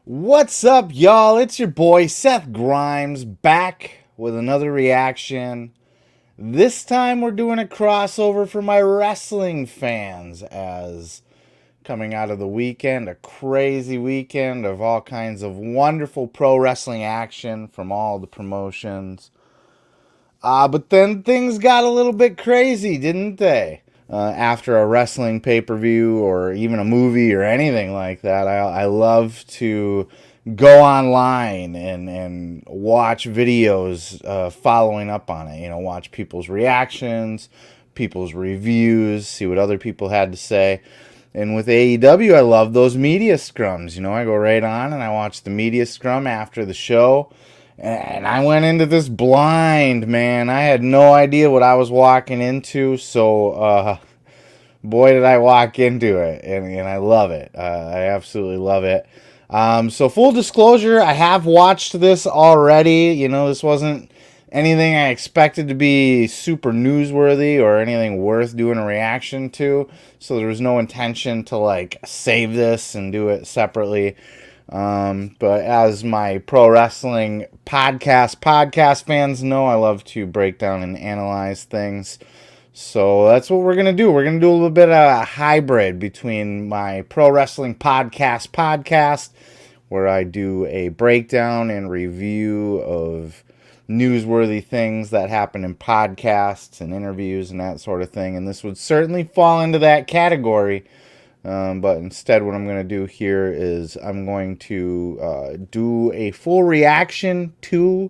What's up, y'all? It's your boy Seth Grimes back with another reaction. This time we're doing a crossover for my wrestling fans, as coming out of the weekend, a crazy weekend of all kinds of wonderful pro wrestling action from all the promotions. But then things got a little bit crazy, didn't they? After a wrestling pay-per-view or even a movie or anything like that, I love to go online and watch videos following up on it. You know, watch people's reactions, people's reviews, see what other people had to say. And with AEW, I love those media scrums. You know, I go right on and I watch the media scrum after the show. And I went into this blind, man. I had no idea what I was walking into. So, boy, did I walk into it. And I love it. I absolutely love it. So, full disclosure, I have watched this already. You know, this wasn't anything I expected to be super newsworthy or anything worth doing a reaction to. So, there was no intention to, like, save this and do it separately. But as my pro wrestling podcast fans know, I love to break down and analyze things. So that's what we're going to do. We're going to do a little bit of a hybrid between my pro wrestling podcast, where I do a breakdown and review of newsworthy things that happen in podcasts and interviews and that sort of thing. And this would certainly fall into that category. But instead, what I'm going to do here is I'm going to do a full reaction to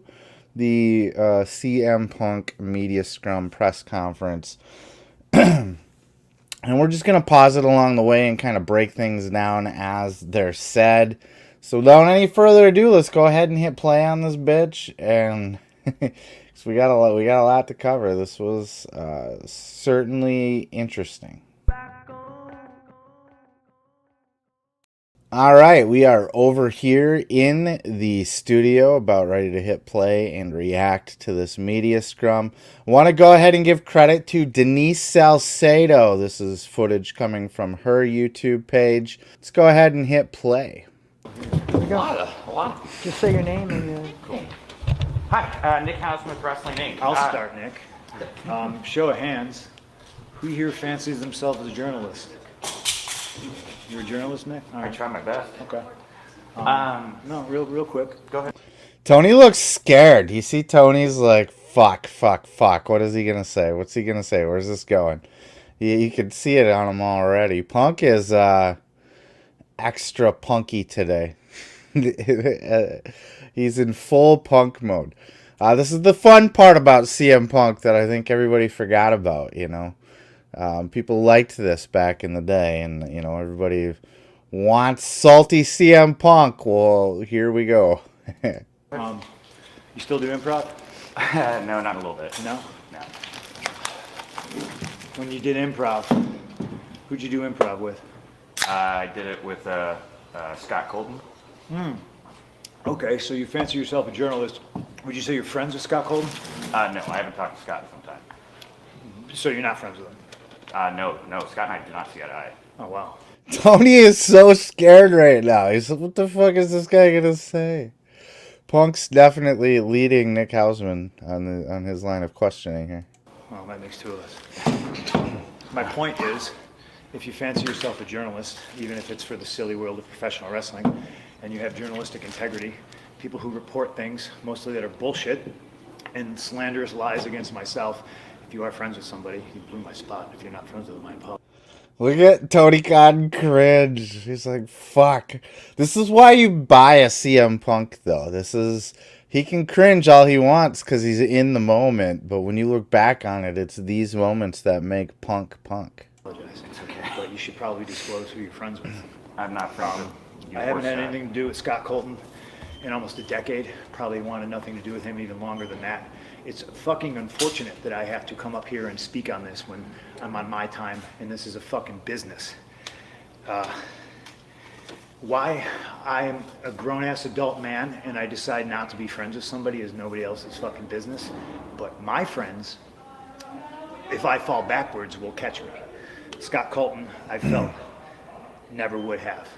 the CMPunk Media Scrum press conference. And we're just going to pause it along the way and kind of break things down as they're said. So without any further ado, let's go ahead and hit play on this bitch. And we got a lot to cover. This was certainly interesting. All right, we are over here in the studio, about ready to hit play and react to this media scrum. I want to go ahead and give credit to Denise Salcedo. This is footage coming from her YouTube page. Let's go ahead and hit play. Here we go. A lot. Just say your name and Cool. Hi, Nick Hausman with Wrestling Inc. I'll start, Nick. Show of hands. Who here fancies themselves as a journalist? You're a journalist, Nick? All I right. try my best. Okay. No, real quick. Go ahead. Tony looks scared. You see Tony's like, fuck. What is he going to say? What's he going to say? Where's this going? You can see it on him already. Punk is extra punky today. He's in full punk mode. This is the fun part about CM Punk that I think everybody forgot about, you know. People liked this back in the day, and, you know, everybody wants salty CM Punk. Well, here we go. You still do improv? No, not a little bit. No? No. When you did improv, who'd you do improv with? I did it with Scott Colton. Okay, so you fancy yourself a journalist. Would you say you're friends with Scott Colton? No, I haven't talked to Scott in some time. So you're not friends with him? No, Scott and I do not see eye to eye. Oh, wow. Tony is so scared right now. He's like, what the fuck is this guy going to say? Punk's definitely leading Nick Hausman on his line of questioning here. Well, that makes two of us. My point is, if you fancy yourself a journalist, even if it's for the silly world of professional wrestling, and you have journalistic integrity, people who report things, mostly that are bullshit, and slanderous lies against myself, if you are friends with somebody, you blew my spot. If you're not friends with them, I apologize. Look at Tony Khan cringe. He's like, fuck. This is why you buy a CM Punk, though. He can cringe all he wants because he's in the moment, but when you look back on it, it's these moments that make Punk. It's okay. But you should probably disclose who you're friends with. I'm not friends with you. I haven't or had Scott. anything to do with Scott Colton in almost a decade. Probably wanted nothing to do with him even longer than that. It's fucking unfortunate that I have to come up here and speak on this when I'm on my time and this is a fucking business. Why I'm a grown-ass adult man and I decide not to be friends with somebody is nobody else's fucking business. But my friends, if I fall backwards, will catch me. Scott Colton, I felt, never would have.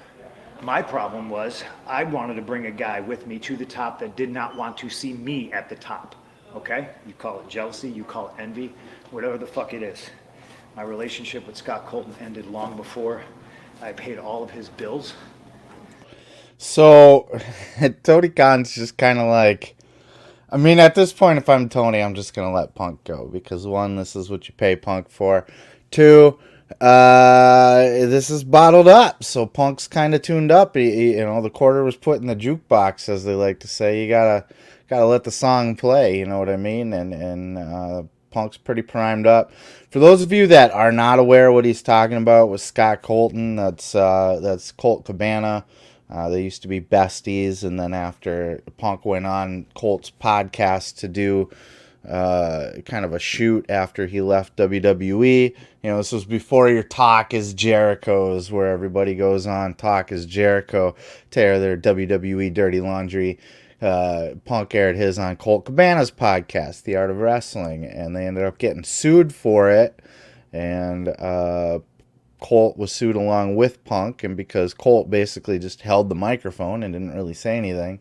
My problem was I wanted to bring a guy with me to the top that did not want to see me at the top. Okay? You call it jealousy, you call it envy, whatever the fuck it is. My relationship with Scott Colton ended long before I paid all of his bills. So, Tony Khan's just kind of like, I mean, at this point, if I'm Tony, I'm just going to let Punk go. Because, one, this is what you pay Punk for. Two, this is bottled up. So, Punk's kind of tuned up. The quarter was put in the jukebox, as they like to say. You gotta let the song play, you know what I mean? And Punk's pretty primed up. For those of you that are not aware what he's talking about with Scott Colton, that's Colt Cabana. They used to be besties, and then after Punk went on Colt's podcast to do kind of a shoot after he left WWE. This was before your Talk is Jericho's, where everybody goes on Talk is Jericho, tear their WWE dirty laundry. Punk aired his on Colt Cabana's podcast, The Art of Wrestling, and they ended up getting sued for it, and Colt was sued along with Punk, and because Colt basically just held the microphone and didn't really say anything,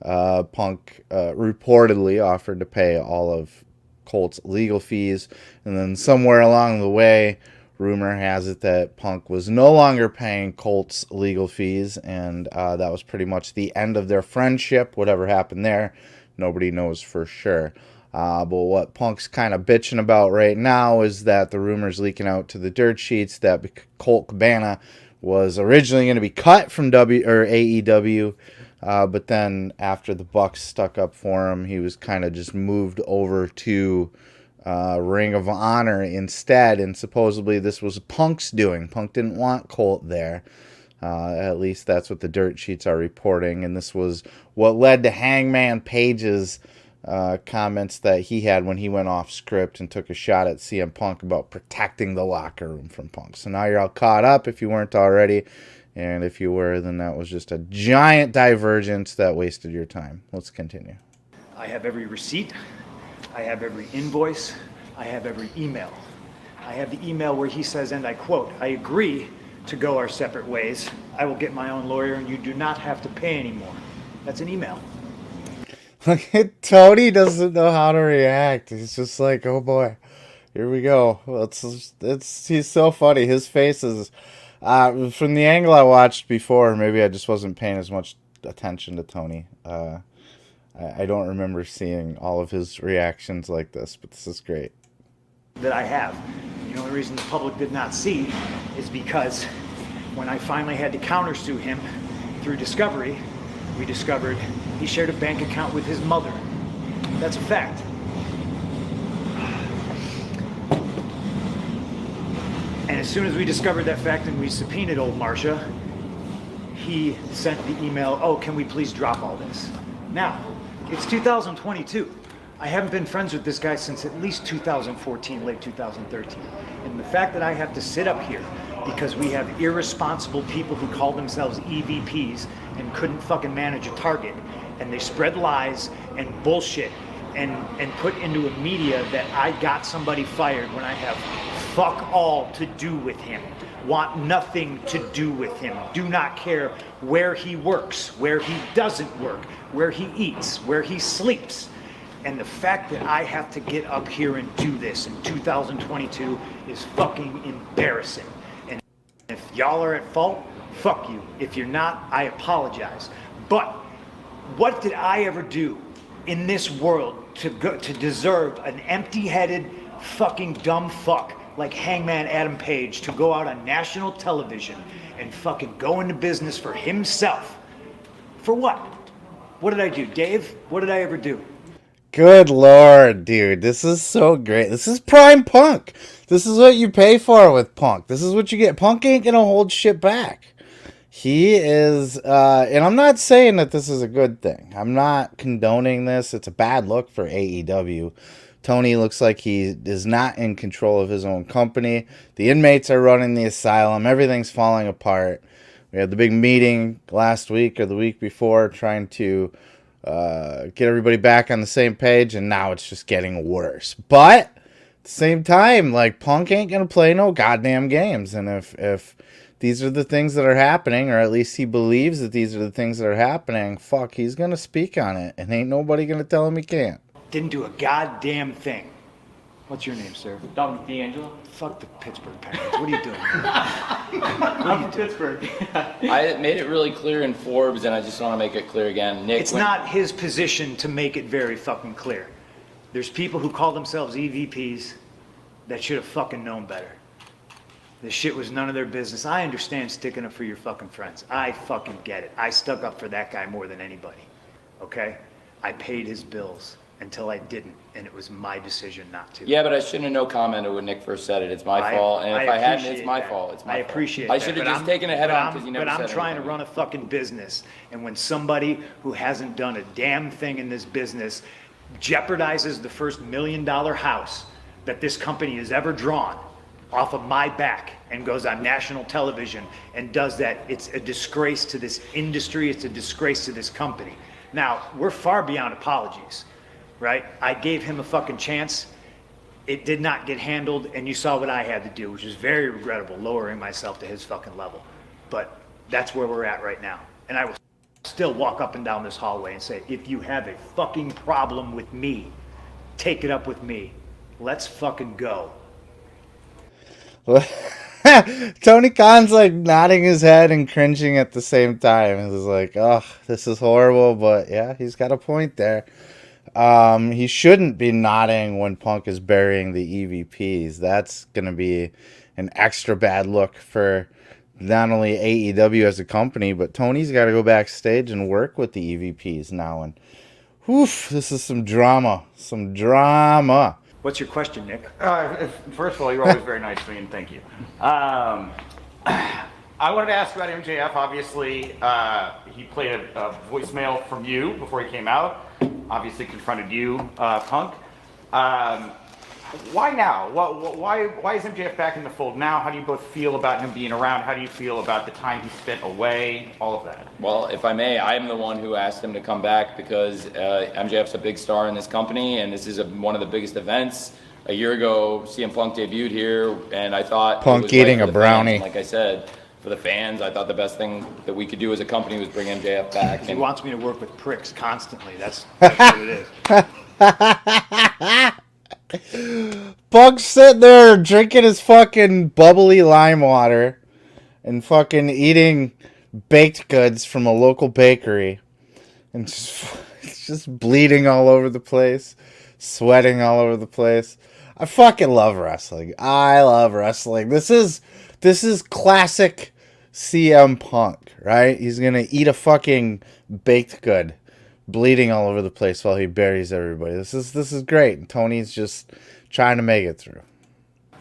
Punk reportedly offered to pay all of Colt's legal fees, and then somewhere along the way, rumor has it that Punk was no longer paying Colt's legal fees, and that was pretty much the end of their friendship. Whatever happened there, nobody knows for sure. But what Punk's kind of bitching about right now is that the rumors leaking out to the dirt sheets that Colt Cabana was originally going to be cut from AEW, but then after the Bucks stuck up for him, he was kind of just moved over to Ring of Honor instead, and supposedly this was Punk's doing. Punk didn't want Colt there. At least that's what the dirt sheets are reporting, and this was what led to Hangman Page's comments that he had when he went off script and took a shot at CM Punk about protecting the locker room from Punk. So now you're all caught up if you weren't already, and if you were, then that was just a giant divergence that wasted your time. Let's continue. I have every receipt. I have every invoice. I have every email. I have the email where he says, and I quote, "I agree to go our separate ways. I will get my own lawyer and you do not have to pay anymore." That's an email. Tony doesn't know how to react. He's just like, oh boy, here we go. He's so funny. His face is, from the angle I watched before, maybe I just wasn't paying as much attention to Tony. I don't remember seeing all of his reactions like this, but this is great. That I have. The only reason the public did not see is because when I finally had to countersue him through discovery, we discovered he shared a bank account with his mother. That's a fact. And as soon as we discovered that fact and we subpoenaed old Marcia, he sent the email, "Oh, can we please drop all this?" Now, it's 2022. I haven't been friends with this guy since at least 2014, late 2013. And the fact that I have to sit up here because we have irresponsible people who call themselves EVPs and couldn't fucking manage a target, and they spread lies and bullshit and put into a media that I got somebody fired when I have fuck all to do with him, want nothing to do with him, do not care where he works, where he doesn't work, where he eats, where he sleeps. And the fact that I have to get up here and do this in 2022 is fucking embarrassing. And if y'all are at fault, fuck you. If you're not, I apologize. But what did I ever do in this world to deserve an empty-headed fucking dumb fuck like Hangman Adam Page to go out on national television and fucking go into business for himself? For what? What did I do, Dave? What did I ever do? Good Lord, dude. This is so great. This is prime Punk. This is what you pay for with Punk. This is what you get. Punk ain't gonna hold shit back. He is, and I'm not saying that this is a good thing. I'm not condoning this. It's a bad look for AEW. Tony looks like he is not in control of his own company. The inmates are running the asylum. Everything's falling apart. We had the big meeting last week or the week before trying to get everybody back on the same page, and now it's just getting worse. But at the same time, like, Punk ain't gonna play no goddamn games, and if these are the things that are happening, or at least he believes that these are the things that are happening, fuck, he's going to speak on it, and ain't nobody going to tell him he can't. Didn't do a goddamn thing. What's your name, sir? Dominic D'Angelo. Fuck the Pittsburgh Penguins. What are you doing? I'm from Pittsburgh. I made it really clear in Forbes, and I just want to make it clear again. Nick, It's not his position to make it very fucking clear. There's people who call themselves EVPs that should have fucking known better. This shit was none of their business. I understand sticking up for your fucking friends. I fucking get it. I stuck up for that guy more than anybody. Okay? I paid his bills until I didn't, and it was my decision not to. Yeah, but I shouldn't have no commented when Nick first said it. It's my fault, and if I hadn't, it's my fault. It's my fault. I appreciate I that, should have but just taken it head on because you never said But I'm trying to anything. run a fucking business, and when somebody who hasn't done a damn thing in this business jeopardizes the first $1 million house that this company has ever drawn off of my back and goes on national television and does that, it's a disgrace to this industry, it's a disgrace to this company. Now, we're far beyond apologies, right? I gave him a fucking chance. It did not get handled, and you saw what I had to do, which is very regrettable, lowering myself to his fucking level. But that's where we're at right now. And I will still walk up and down this hallway and say, if you have a fucking problem with me, take it up with me. Let's fucking go. Tony Khan's like nodding his head and cringing at the same time. He's like, oh, this is horrible, but yeah, he's got a point there. He shouldn't be nodding when Punk is burying the EVPs. That's going to be an extra bad look for not only AEW as a company, but Tony's got to go backstage and work with the EVPs now. And whew, this is some drama. Some drama. What's your question, Nick? First of all, you're always very nice to me, and thank you. I wanted to ask about MJF. Obviously, he played a voicemail from you before he came out. Obviously, confronted you, Punk. Why now? Why is MJF back in the fold now? How do you both feel about him being around? How do you feel about the time he spent away? All of that. Well, if I may, I am the one who asked him to come back because MJF's a big star in this company, and this is one of the biggest events. A year ago, CM Punk debuted here, and I thought Punk eating a brownie. Like I said, for the fans, I thought the best thing that we could do as a company was bring MJF back. He wants me to work with pricks constantly. That's what it is. Punk's sitting there drinking his fucking bubbly lime water and fucking eating baked goods from a local bakery and just bleeding all over the place, sweating all over the place. I fucking love wrestling. I love wrestling. This is classic CM Punk, right? He's gonna eat a fucking baked good, bleeding all over the place while he buries everybody. This is great. And Tony's just trying to make it through.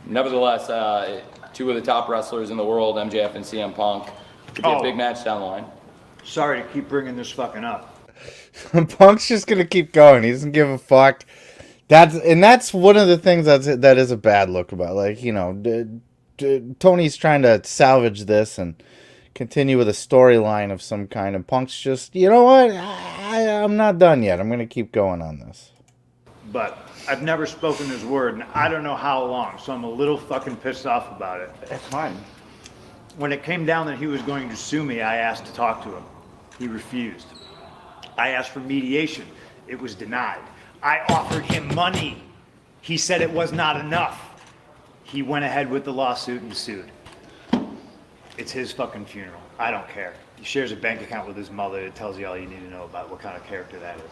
Nevertheless, two of the top wrestlers in the world, MJF and CM Punk, could be a big match down the line. Sorry to keep bringing this fucking up. Punk's just gonna keep going. He doesn't give a fuck. That's one of the things that is a bad look about. Like, you know, Tony's trying to salvage this and continue with a storyline of some kind, and Punk's just, you know what? I'm not done yet. I'm gonna keep going on this. But I've never spoken his word, and I don't know how long, so I'm a little fucking pissed off about it. That's fine. When it came down that he was going to sue me, I asked to talk to him. He refused. I asked for mediation. It was denied. I offered him money. He said it was not enough. He went ahead with the lawsuit and sued. It's his fucking funeral. I don't care. He shares a bank account with his mother. It tells you all you need to know about what kind of character that is.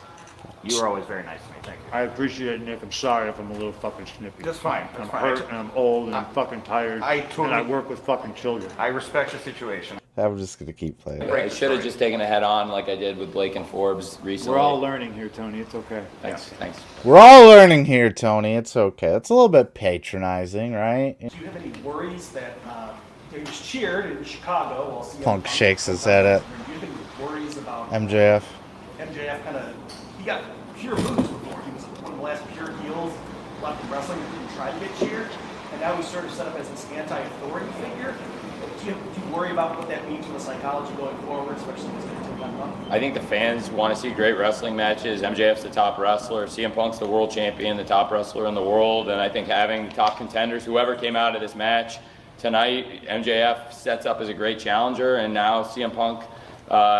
You were always very nice to me. Thank you. I appreciate it, Nick. I'm sorry if I'm a little fucking snippy. That's fine. I'm That's fine. hurt and I'm old and I'm fucking tired. I and totally- I work with fucking children. I respect the situation. I'm just gonna keep playing. I should have just taken a head on like I did with Blake and Forbes recently. We're all learning here, Tony. It's okay. Thanks. We're all learning here, Tony. It's okay. It's a little bit patronizing, right? Do you have any worries that you just cheered in Chicago while CM Punk shakes his head at Do you have any worries about MJF. MJF he got pure moves before. He was one of the last pure heels left in wrestling that didn't try to get cheered. And now he's sort of set up as this anti-authority figure. Do you worry about what that means for the psychology going forward, especially when he's going to take on Punk? I think the fans want to see great wrestling matches. MJF's the top wrestler. CM Punk's the world champion, the top wrestler in the world. And I think having top contenders, whoever came out of this match, tonight MJF sets up as a great challenger, and now CM Punk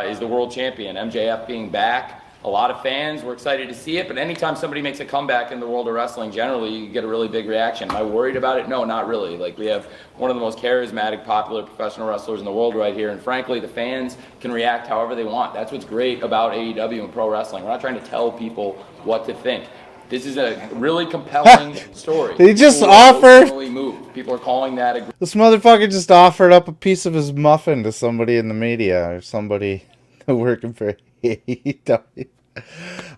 is the world champion. MJF being back, a lot of fans were excited to see it, but anytime somebody makes a comeback in the world of wrestling, generally you get a really big reaction. Am I worried about it? No, not really. Like, we have one of the most charismatic, popular professional wrestlers in the world right here, and frankly, the fans can react however they want. That's what's great about AEW and pro wrestling. We're not trying to tell people what to think. This is a really compelling story. He just People are offered. emotionally moved. People are calling that a This motherfucker just offered up a piece of his muffin to somebody in the media or somebody working for AEW.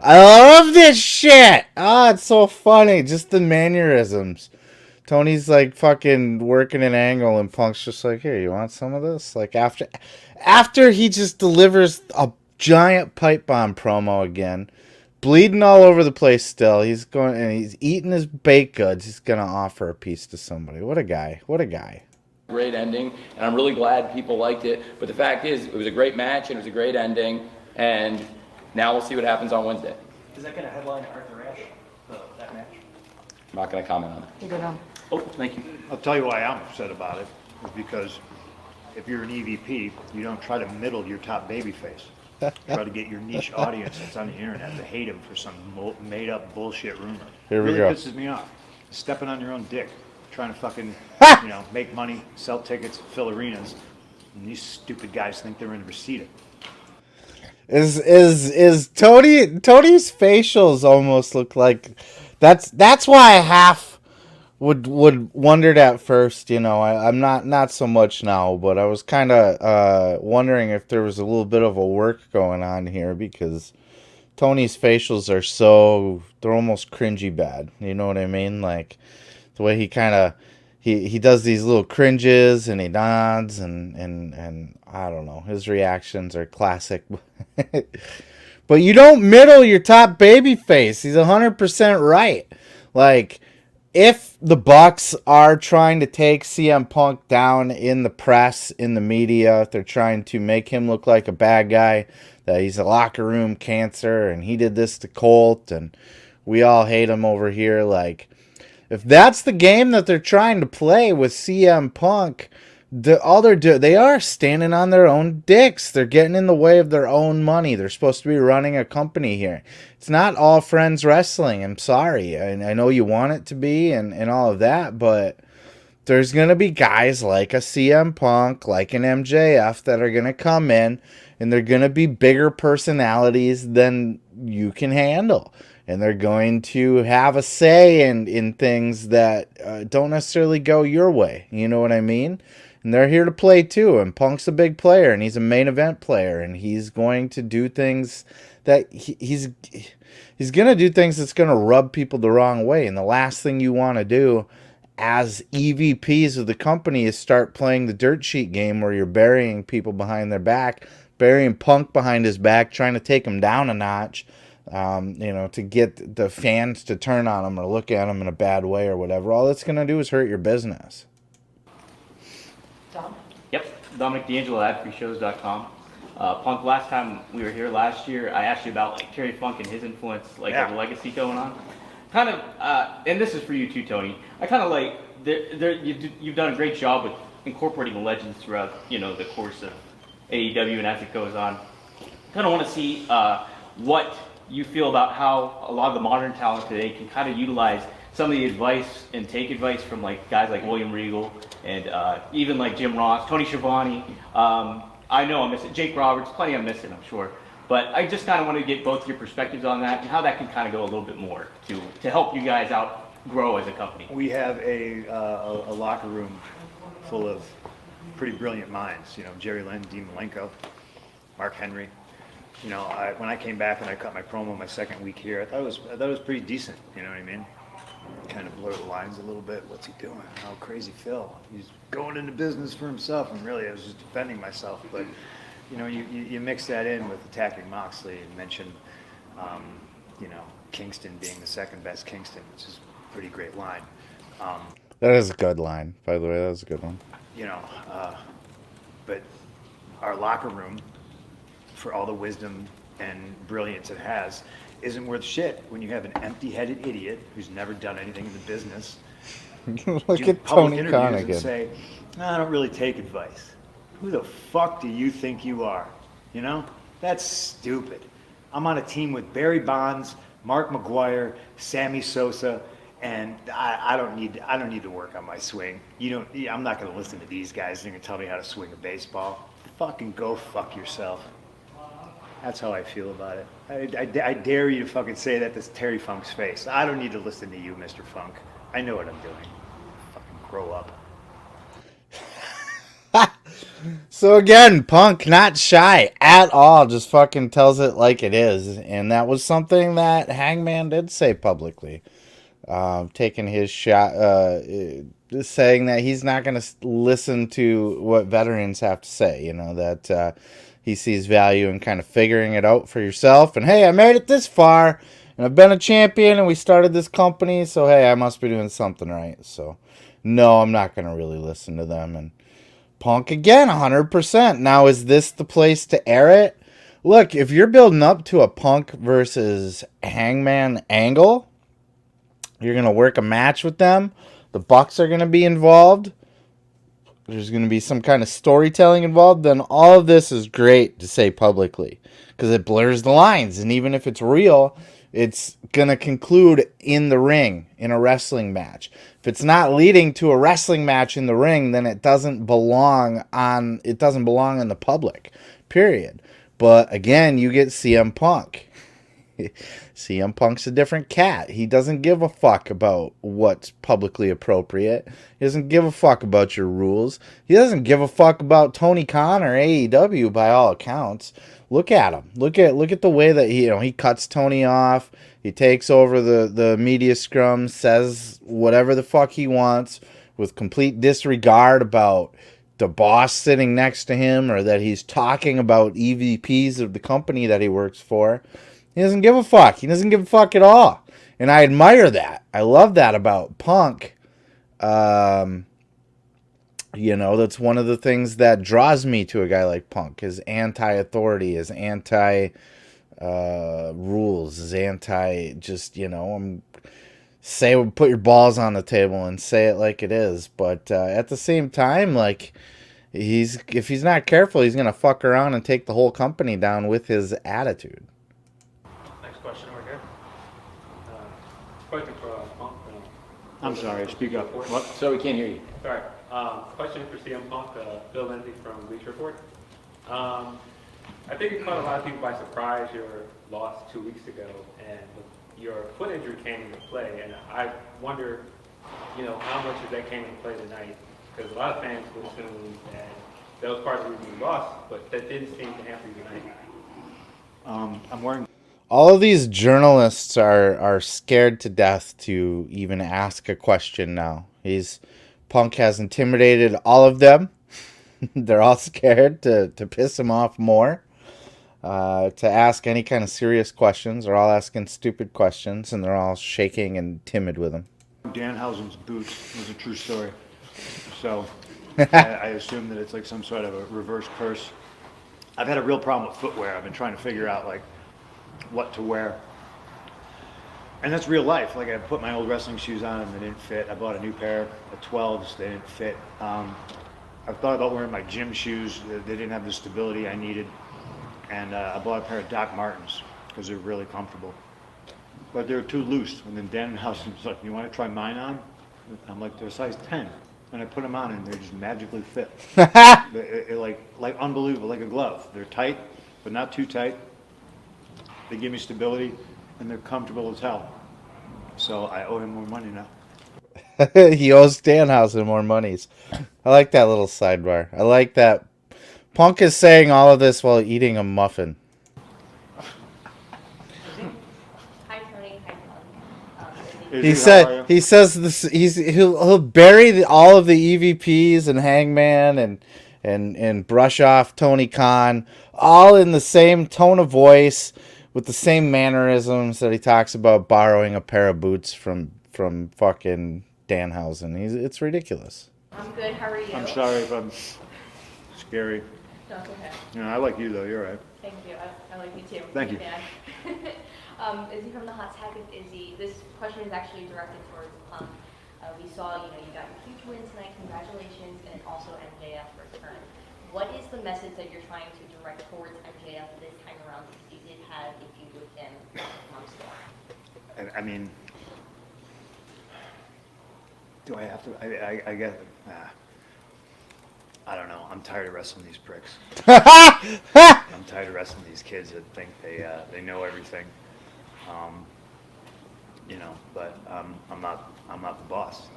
I love this shit. It's so funny. Just the mannerisms. Tony's like fucking working an angle, and Punk's just like, "Here, you want some of this?" Like after he just delivers a giant pipe bomb promo again, bleeding all over the place. Still, he's going and he's eating his baked goods. He's gonna offer a piece to somebody. What a guy! What a guy! great ending, and I'm really glad people liked it. But the fact is, it was a great match, and it was a great ending, and now we'll see what happens on Wednesday. Is that going to headline Arthur Ashe, that match? I'm not going to comment on it. You go down. Oh, thank you. I'll tell you why I'm upset about it, is because if you're an EVP, you don't try to middle your top babyface. Try to get your niche audience that's on the internet to hate him for some made-up bullshit rumor. Here we It really go. pisses me off. Stepping on your own dick, trying to fucking, make money, sell tickets, fill arenas, and these stupid guys think they're in Reseda. Is Tony's facials almost look like that's why I half would wondered at first, I'm not so much now, but I was kind of wondering if there was a little bit of a work going on here, because Tony's facials are they're almost cringy bad, you know what I mean? Like the way he kind of he does these little cringes and he nods and I don't know, his reactions are classic. But you don't middle your top baby face. He's 100% right. Like, if the Bucks are trying to take CM Punk down in the press, in the media, if they're trying to make him look like a bad guy, that he's a locker room cancer and he did this to COLT and we all hate him over here, like, if that's the game that they're trying to play with CM Punk, they are standing on their own dicks. They're getting in the way of their own money. They're supposed to be running a company here. It's not all friends wrestling. I'm sorry. I know you want it to be and all of that, but there's going to be guys like a CM Punk, like an MJF that are going to come in, and they're going to be bigger personalities than you can handle. And they're going to have a say in things that don't necessarily go your way. You know what I mean? And they're here to play too. And Punk's a big player, and he's a main event player, and he's going to do things that he's going to do things that's going to rub people the wrong way. And the last thing you want to do as EVPs of the company is start playing the dirt sheet game where you're burying people behind their back, burying Punk behind his back, trying to take him down a notch. To get the fans to turn on him or look at him in a bad way or whatever. All it's going to do is hurt your business. Tom? Yep, Dominic D'Angelo at freeshows.com. Punk, last time we were here last year, I asked you about like Terry Funk and his influence, the legacy going on. Kind of, and this is for you too, Tony. I kind of like, you've done a great job with incorporating legends throughout, the course of AEW and as it goes on. Kind of want to see what you feel about how a lot of the modern talent today can kind of utilize some of the advice and take advice from like guys like William Regal and even like Jim Ross, Tony Schiavone. I know I'm missing Jake Roberts, plenty I'm missing, I'm sure. But I just kind of want to get both your perspectives on that and how that can kind of go a little bit more to help you guys out grow as a company. We have a locker room full of pretty brilliant minds. Jerry Lynn, Dean Malenko, Mark Henry. When I came back and I cut my promo my second week here, I thought it was pretty decent. You know what I mean? Kind of blur the lines a little bit. What's he doing? Oh, crazy Phil. He's going into business for himself, and really I was just defending myself. But you mix that in with attacking Moxley and mention, Kingston being the second best Kingston, which is a pretty great line. That is a good line, by the way. That was a good one. But our locker room, for all the wisdom and brilliance it has, isn't worth shit when you have an empty-headed idiot who's never done anything in the business Look do at public Tony Khan interviews and again. say, "No, I don't really take advice." Who the fuck do you think you are? You know? That's stupid. I'm on a team with Barry Bonds, Mark McGuire, Sammy Sosa, and I don't need to work on my swing. I'm not going to listen to these guys. They're going to tell me how to swing a baseball. Fucking go fuck yourself. That's how I feel about it. I dare you to fucking say that to Terry Funk's face. I don't need to listen to you, Mr. Funk. I know what I'm doing. Fucking grow up. So again, Punk not shy at all, just fucking tells it like it is, and that was something that Hangman did say publicly, taking his shot, saying that he's not going to listen to what veterans have to say. You know that he sees value in kind of figuring it out for yourself. And hey, I made it this far, and I've been a champion, and we started this company, so hey, I must be doing something right. So no, I'm not going to really listen to them. And Punk again, 100%. Now, is this the place to air it? Look, if you're building up to a Punk versus Hangman angle, you're going to work a match with them. The Bucks are going to be involved. There's going to be some kind of storytelling involved. Then all of this is great to say publicly because it blurs the lines. And even if it's real, it's going to conclude in the ring, in a wrestling match. If it's not leading to a wrestling match in the ring, then it doesn't belong in the public, period. But again, you get CM Punk. CM Punk's a different cat. He doesn't give a fuck about what's publicly appropriate. He doesn't give a fuck about your rules. He doesn't give a fuck about Tony Khan or AEW by all accounts. Look at him. Look at the way that he cuts Tony off. He takes over the media scrum, says whatever the fuck he wants with complete disregard about the boss sitting next to him or that he's talking about EVPs of the company that he works for. He doesn't give a fuck. He doesn't give a fuck at all. And I admire that. I love that about Punk. That's one of the things that draws me to a guy like Punk. His anti-authority, his anti-rules, his put your balls on the table and say it like it is. But at the same time, like, if he's not careful, he's going to fuck around and take the whole company down with his attitude. Question over here. Question for Punk. I'm sorry, speak up. What? So we can't hear you. Sorry. Question for CM Punk, Bill Lindsay from Bleacher Report. I think it caught a lot of people by surprise your loss 2 weeks ago, and your foot injury came into play. And I wonder, how much of that came into play tonight? Because a lot of fans would assume that that was part of the reason you lost, but that didn't seem to hamper you tonight. I'm wearing. All of these journalists are scared to death to even ask a question now. Punk has intimidated all of them. They're all scared to piss him off more. To ask any kind of serious questions. They're all asking stupid questions, and they're all shaking and timid with him. Danhausen's boots was a true story. So I assume that it's like some sort of a reverse curse. I've had a real problem with footwear. I've been trying to figure out like what to wear. And that's real life. Like I put my old wrestling shoes on and they didn't fit. I bought a new pair of 12s. They didn't fit. I've thought about wearing my gym shoes. They didn't have the stability I needed. And I bought a pair of Doc Martens because they're really comfortable. But they were too loose. And then Danhausen was like, "You want to try mine on?" I'm like, "They're size 10." And I put them on and they just magically fit. like unbelievable, like a glove. They're tight, but not too tight. They give me stability and they're comfortable as hell. So I owe him more money now. He owes Danhausen more monies. I like that little sidebar. I like that Punk is saying all of this while eating a muffin. Hi Tony, hi Tony. He says this. He'll bury all of the EVPs and Hangman and brush off Tony Khan, all in the same tone of voice with the same mannerisms that he talks about borrowing a pair of boots from fucking Danhausen. It's ridiculous. I'm good. How are you? I'm sorry if I'm scary. No, it's okay. I like you though. You're right. Thank you. I like you too. Thank you. Yeah. Izzy from the Hot Tag with Izzy. This question is actually directed towards Punk. We saw, you got a huge win tonight. Congratulations, and also MJF return. What is the message that you're trying to direct towards MJF this time around? Because you did have a feud with him months ago. I mean, do I have to? I guess. I don't know. I'm tired of wrestling these pricks. I'm tired of wrestling these kids that think they know everything. But I'm not the boss.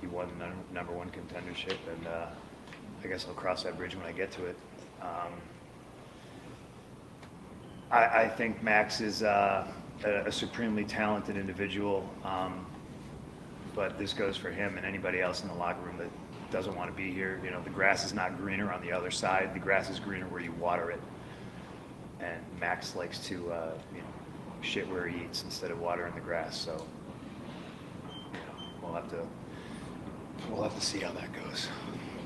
He won the number one contendership, and I guess I'll cross that bridge when I get to it. I think Max is a supremely talented individual, but this goes for him and anybody else in the locker room that doesn't want to be here. The grass is not greener on the other side. The grass is greener where you water it. And Max likes to, shit where he eats instead of watering the grass. So we'll have to see how that goes.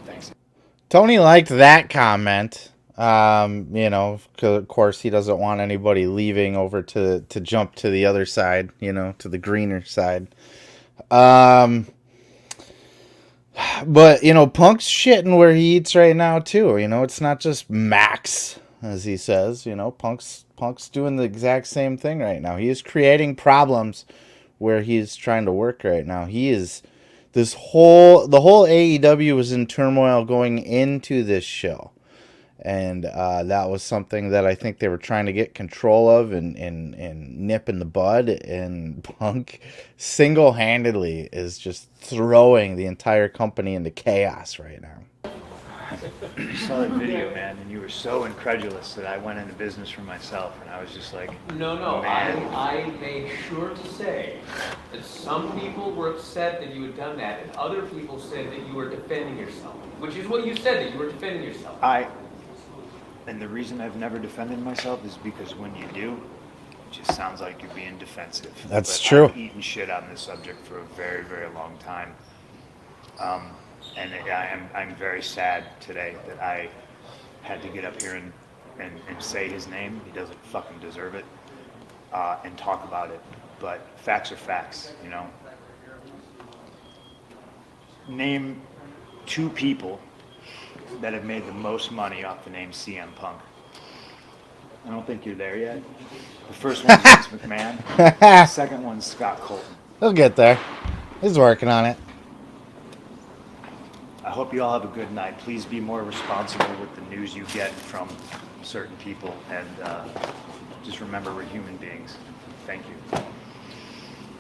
Thanks. Tony liked that comment. Of course he doesn't want anybody leaving over to jump to the other side, to the greener side. But, Punk's shitting where he eats right now, too. It's not just Max, as he says. Punk's doing the exact same thing right now. He is creating problems where he's trying to work right now. The whole AEW was in turmoil going into this show. And that was something that I think they were trying to get control of and nip in the bud. And Punk single-handedly is just throwing the entire company into chaos right now. I saw that video, man, and you were so incredulous that I went into business for myself, and I was just like, No, man. I made sure to say that some people were upset that you had done that, and other people said that you were defending yourself, which is what you said, that you were defending yourself. And the reason I've never defended myself is because when you do, it just sounds like you're being defensive. That's but true. I've eaten shit on this subject for a very, very long time. And I'm very sad today that I had to get up here and say his name. He doesn't fucking deserve it, and talk about it. But facts are facts, Name two people that have made the most money off the name CM Punk. I don't think you're there yet. The first one's Vince McMahon. The second one's Scott Colton. He'll get there. He's working on it. I hope you all have a good night. Please be more responsible with the news you get from certain people, and just remember we're human beings. Thank you.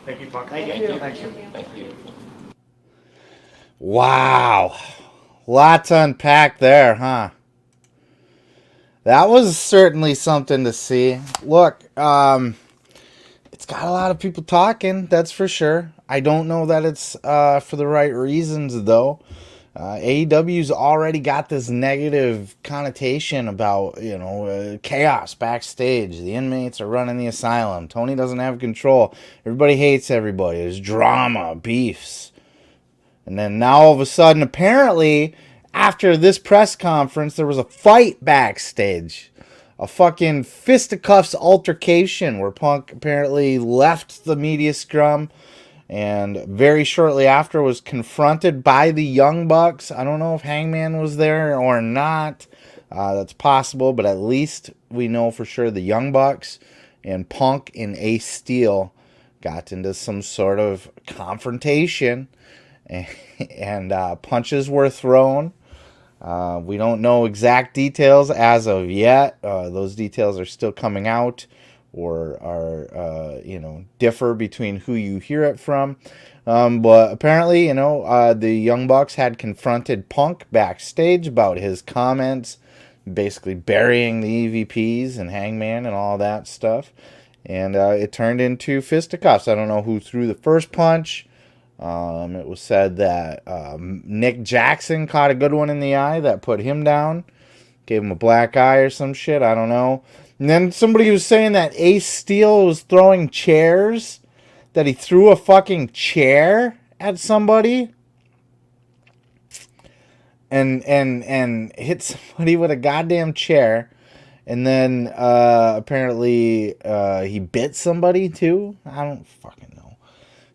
Thank you, Punk. Thank you. Thank you. Wow. Lot to unpack there, huh? That was certainly something to see. Look, it's got a lot of people talking, that's for sure. I don't know that it's for the right reasons, though. AEW's already got this negative connotation about, chaos backstage. The inmates are running the asylum. Tony doesn't have control. Everybody hates everybody. There's drama, beefs. And then now all of a sudden, apparently, after this press conference, there was a fight backstage. A fucking fisticuffs altercation where Punk apparently left the media scrum and very shortly after was confronted by the Young Bucks. I don't know if Hangman was there or not. That's possible, but at least we know for sure the Young Bucks and Punk and Ace Steel got into some sort of confrontation. And punches were thrown. We don't know exact details as of yet. Those details are still coming out or are, differ between who you hear it from. But apparently, the Young Bucks had confronted Punk backstage about his comments, basically burying the EVPs and Hangman and all that stuff. And it turned into fisticuffs. I don't know who threw the first punch. It was said that Nick Jackson caught a good one in the eye that put him down. Gave him a black eye or some shit. I don't know. And then somebody was saying that Ace Steel was throwing chairs. That he threw a fucking chair at somebody. And hit somebody with a goddamn chair. And then apparently he bit somebody too. I don't fucking know.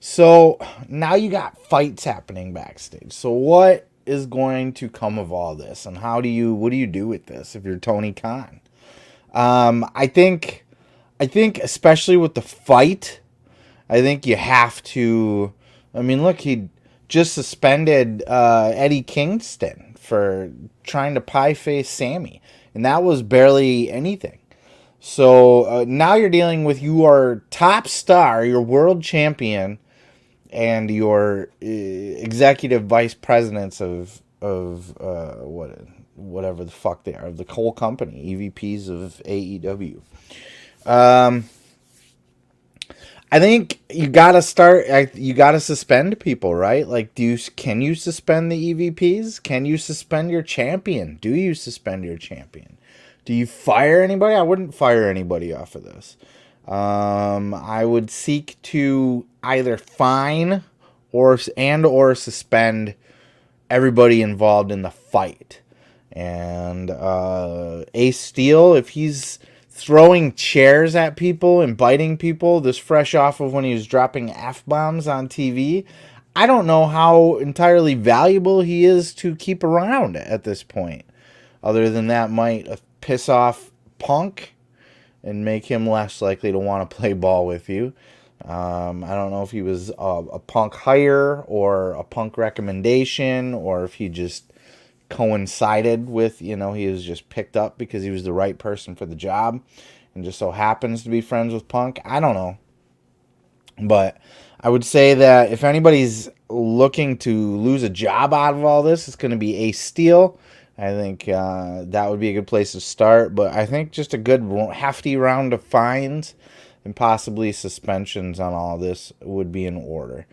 So now you got fights happening backstage. So what is going to come of all this, and what do you do with this if you're Tony Khan? I think especially with the fight, I think you have to. I mean, look, he just suspended Eddie Kingston for trying to pie face Sammy, and that was barely anything. So now you're dealing with your top star, your world champion, and your executive vice presidents of whatever the fuck they are, of the whole company, EVPs of AEW. I think you gotta suspend people, right? Like, can you suspend the EVPs? Can you suspend your champion? Do you suspend your champion? Do you fire anybody? I wouldn't fire anybody off of this. I would seek to either fine or suspend everybody involved in the fight. And Ace Steel, if he's throwing chairs at people and biting people, this fresh off of when he was dropping F-bombs on TV, I don't know how entirely valuable he is to keep around at this point. Other than that might piss off Punk and make him less likely to want to play ball with you. I don't know if he was a Punk hire or a Punk recommendation, or if he just coincided with, he was just picked up because he was the right person for the job and just so happens to be friends with Punk. I don't know. But I would say that if anybody's looking to lose a job out of all this, it's going to be Ace Steel. I think that would be a good place to start. But I think just a good hefty round of fines and possibly suspensions on all this would be in order.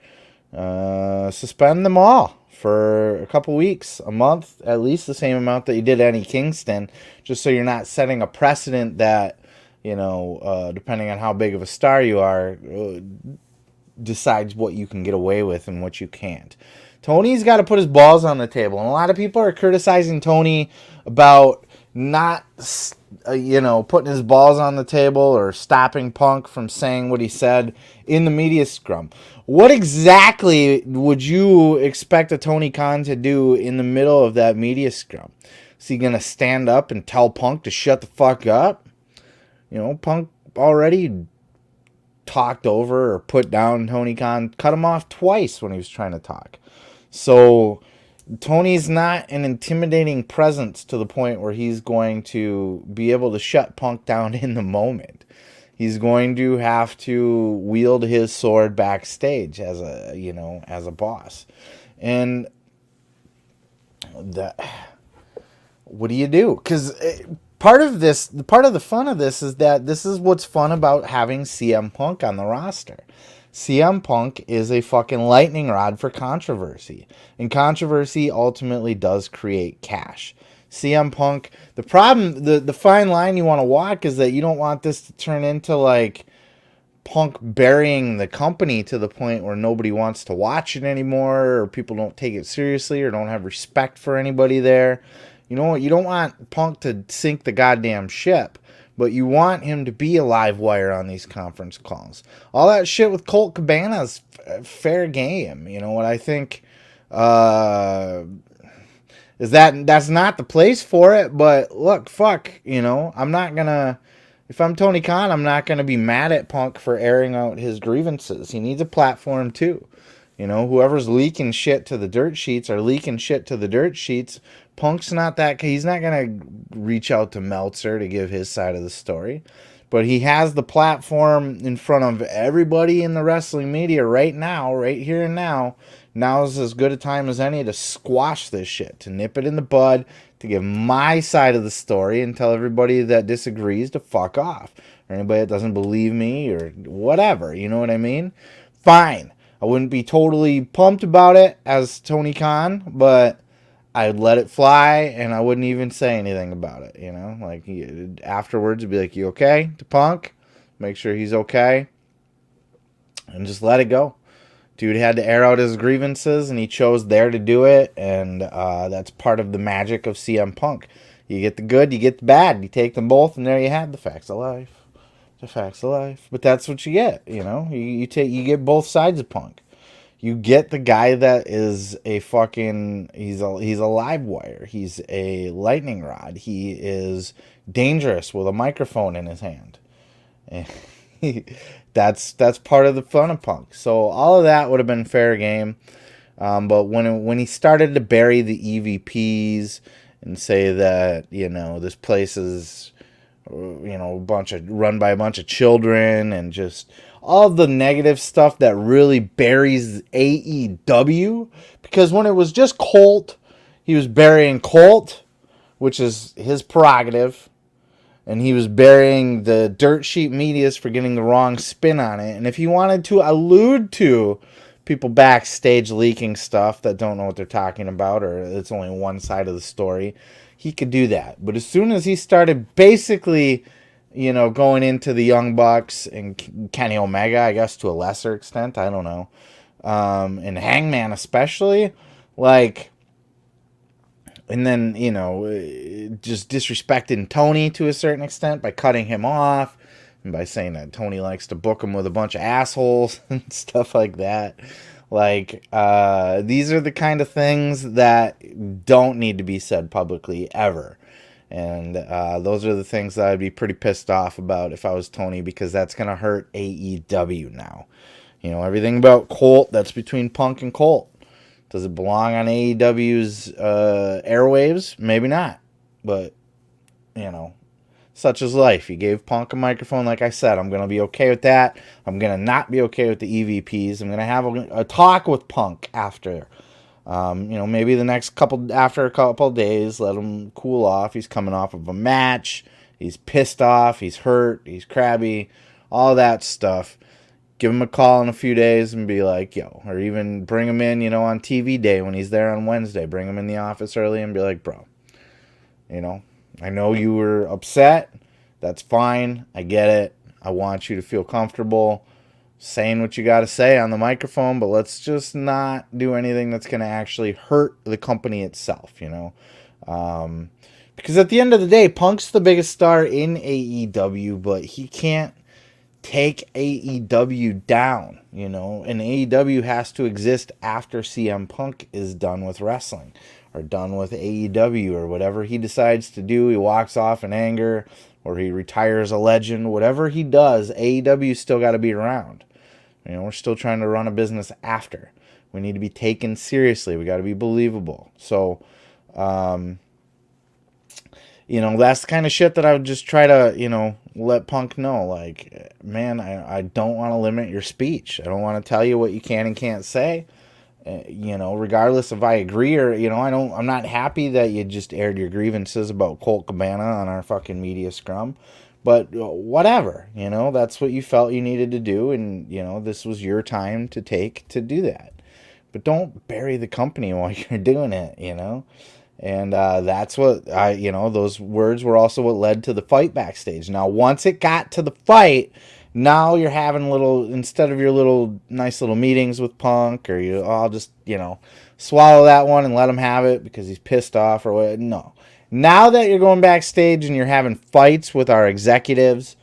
Suspend them all for a couple weeks, a month, at least the same amount that you did Eddie Kingston, just so you're not setting a precedent that, depending on how big of a star you are, decides what you can get away with and what you can't. Tony's got to put his balls on the table, and a lot of people are criticizing Tony about not, putting his balls on the table or stopping Punk from saying what he said in the media scrum. What exactly would you expect a Tony Khan to do in the middle of that media scrum? Is he going to stand up and tell Punk to shut the fuck up? Punk already talked over or put down Tony Khan, cut him off twice when he was trying to talk. So Tony's not an intimidating presence to the point where he's going to be able to shut Punk down in the moment. He's going to have to wield his sword backstage as a boss. And what do you do? Because part of the fun of this is that this is what's fun about having CM Punk on the roster. CM Punk is a fucking lightning rod for controversy. And controversy ultimately does create cash. CM Punk, the problem, the fine line you want to walk is that you don't want this to turn into like Punk burying the company to the point where nobody wants to watch it anymore, or people don't take it seriously, or don't have respect for anybody there. You know what? You don't want Punk to sink the goddamn ship, but you want him to be a live wire on these conference calls. All that shit with COLT CABANA is fair game. You know what I think is that's not the place for it, but look, fuck, I'm not gonna, if I'm Tony Khan, I'm not gonna be mad at Punk for airing out his grievances. He needs a platform too. Whoever's leaking shit to the dirt sheets are leaking shit to the dirt sheets. Punk's not that, he's not going to reach out to Meltzer to give his side of the story. But he has the platform in front of everybody in the wrestling media right now, right here and now. Now's as good a time as any to squash this shit, to nip it in the bud, to give my side of the story and tell everybody that disagrees to fuck off. Or anybody that doesn't believe me or whatever, you know what I mean? Fine. I wouldn't be totally pumped about it as Tony Khan, but I'd let it fly, and I wouldn't even say anything about it, Like, afterwards, it'd be like, you okay? To Punk? Make sure he's okay. And just let it go. Dude had to air out his grievances, and he chose there to do it, and that's part of the magic of CM Punk. You get the good, you get the bad. You take them both, and there you have the facts of life. The facts of life. But that's what you get, you know? You get both sides of Punk. You get the guy that is a fucking he's a live wire. He's a lightning rod. He is dangerous with a microphone in his hand. And that's part of the fun of Punk. So all of that would have been fair game. But when he started to bury the EVPs and say that, you know, this place is, you know, run by a bunch of children, and just all the negative stuff that really buries AEW, because when it was just COLT, he was burying COLT, which is his prerogative, and he was burying the dirt sheet medias for getting the wrong spin on it. And if he wanted to allude to people backstage leaking stuff that don't know what they're talking about, or it's only one side of the story, he could do that. But as soon as he started basically, you know, going into the Young Bucks and Kenny Omega, I guess to a lesser extent, I don't know, and Hangman especially, like, and then, you know, just disrespecting Tony to a certain extent by cutting him off and by saying that Tony likes to book him with a bunch of assholes and stuff like that. Like, these are the kind of things that don't need to be said publicly ever. And those are the things that I'd be pretty pissed off about if I was Tony, because that's going to hurt AEW now. You know, everything about COLT, that's between Punk and COLT. Does it belong on AEW's airwaves? Maybe not. But, you know, such is life. You gave Punk a microphone, like I said. I'm going to be okay with that. I'm going to not be okay with the EVPs. I'm going to have a talk with Punk after. You know, maybe after a couple of days, let him cool off. He's coming off of a match. He's pissed off. He's hurt. He's crabby. All that stuff. Give him a call in a few days and be like, yo, or even bring him in, you know, on TV day when he's there on Wednesday. Bring him in the office early and be like, bro, you know, I know you were upset. That's fine. I get it. I want you to feel comfortable saying what you got to say on the microphone, but let's just not do anything that's going to actually hurt the company itself, you know? Because at the end of the day, Punk's the biggest star in AEW, but he can't take AEW down, you know? And AEW has to exist after CM Punk is done with wrestling, or done with AEW, or whatever he decides to do. He walks off in anger, or he retires a legend. Whatever he does, AEW's still got to be around. You know, we're still trying to run a business after. We need to be taken seriously. We got to be believable. So, you know, that's the kind of shit that I would just try to, you know, let Punk know. Like, man, I don't want to limit your speech. I don't want to tell you what you can and can't say. You know, regardless if I agree or, you know, I'm not happy that you just aired your grievances about Colt Cabana on our fucking media scrum. But whatever, you know, that's what you felt you needed to do. And, you know, this was your time to take to do that. But don't bury the company while you're doing it, you know. And that's what you know, those words were also what led to the fight backstage. Now, once it got to the fight, now you're having instead of your nice little meetings with Punk, or I'll just, you know, swallow that one and let him have it because he's pissed off or what. No. Now that you're going backstage and you're having fights with our executives,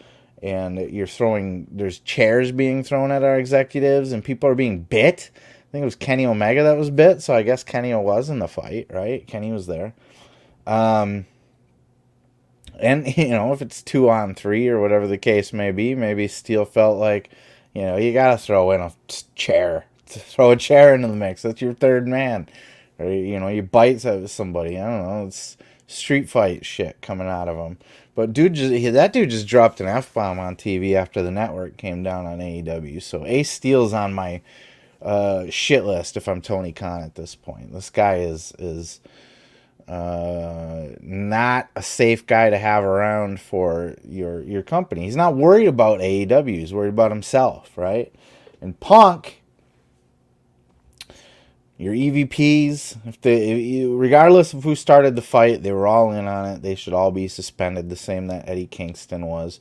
and there's chairs being thrown at our executives, and people are being bit. I think it was Kenny Omega that was bit, so I guess Kenny was in the fight, right? Kenny was there. And, you know, if it's 2-on-3 or whatever the case may be, maybe Steele felt like, you know, you got to throw in a chair. Throw a chair into the mix. That's your third man. Or, you know, you bite somebody. I don't know. It's street fight shit coming out of him. But that dude just dropped an F-bomb on TV after the network came down on AEW. So Ace Steele's on my shit list if I'm Tony Khan at this point. This guy is not a safe guy to have around for your company. He's not worried about AEW. He's worried about himself, right? And Punk, your EVPs, regardless of who started the fight, they were all in on it. They should all be suspended, the same that Eddie Kingston was.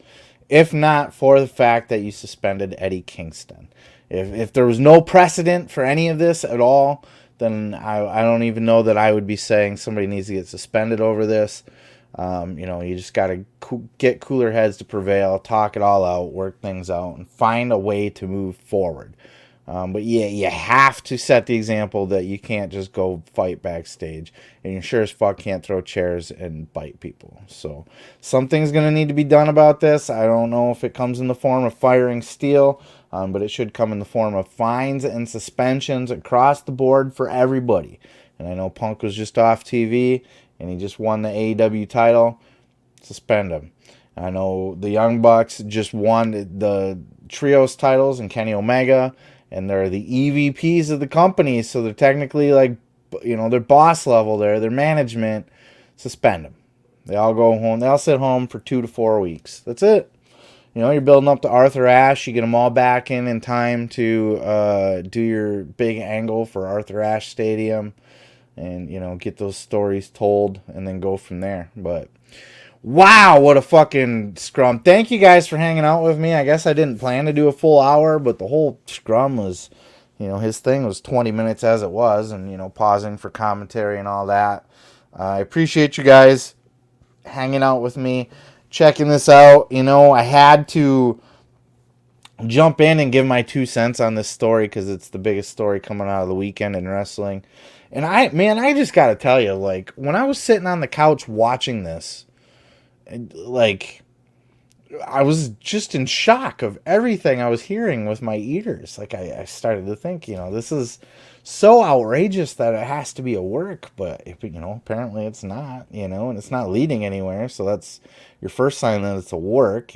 If not for the fact that you suspended Eddie Kingston. If there was no precedent for any of this at all, then I don't even know that I would be saying somebody needs to get suspended over this. You just got to get cooler heads to prevail, talk it all out, work things out, and find a way to move forward. But yeah, you have to set the example that you can't just go fight backstage, and you sure as fuck can't throw chairs and bite people. So something's going to need to be done about this. I don't know if it comes in the form of firing Steele, but it should come in the form of fines and suspensions across the board for everybody. And I know Punk was just off TV, and he just won the AEW title. Suspend him. I know the Young Bucks just won the trios titles and Kenny Omega, and they're the EVPs of the company, so they're technically like, they're boss level there, their management. Suspend them. They all go home. They all sit home for 2 to 4 weeks. That's it. You're building up to Arthur Ashe. You get them all back in time to do your big angle for Arthur Ashe Stadium, and get those stories told, and then go from there. But wow, what a fucking scrum. Thank you guys for hanging out with me. I guess I didn't plan to do a full hour, but the whole scrum was, his thing was 20 minutes as it was, and, pausing for commentary and all that. I appreciate you guys hanging out with me, checking this out. I had to jump in and give my 2 cents on this story because it's the biggest story coming out of the weekend in wrestling. And I just got to tell you, like, when I was sitting on the couch watching this, like, I was just in shock of everything I was hearing with my ears. Like, I started to think, this is so outrageous that it has to be a work, but, apparently it's not, and it's not leading anywhere. So that's your first sign that it's a work,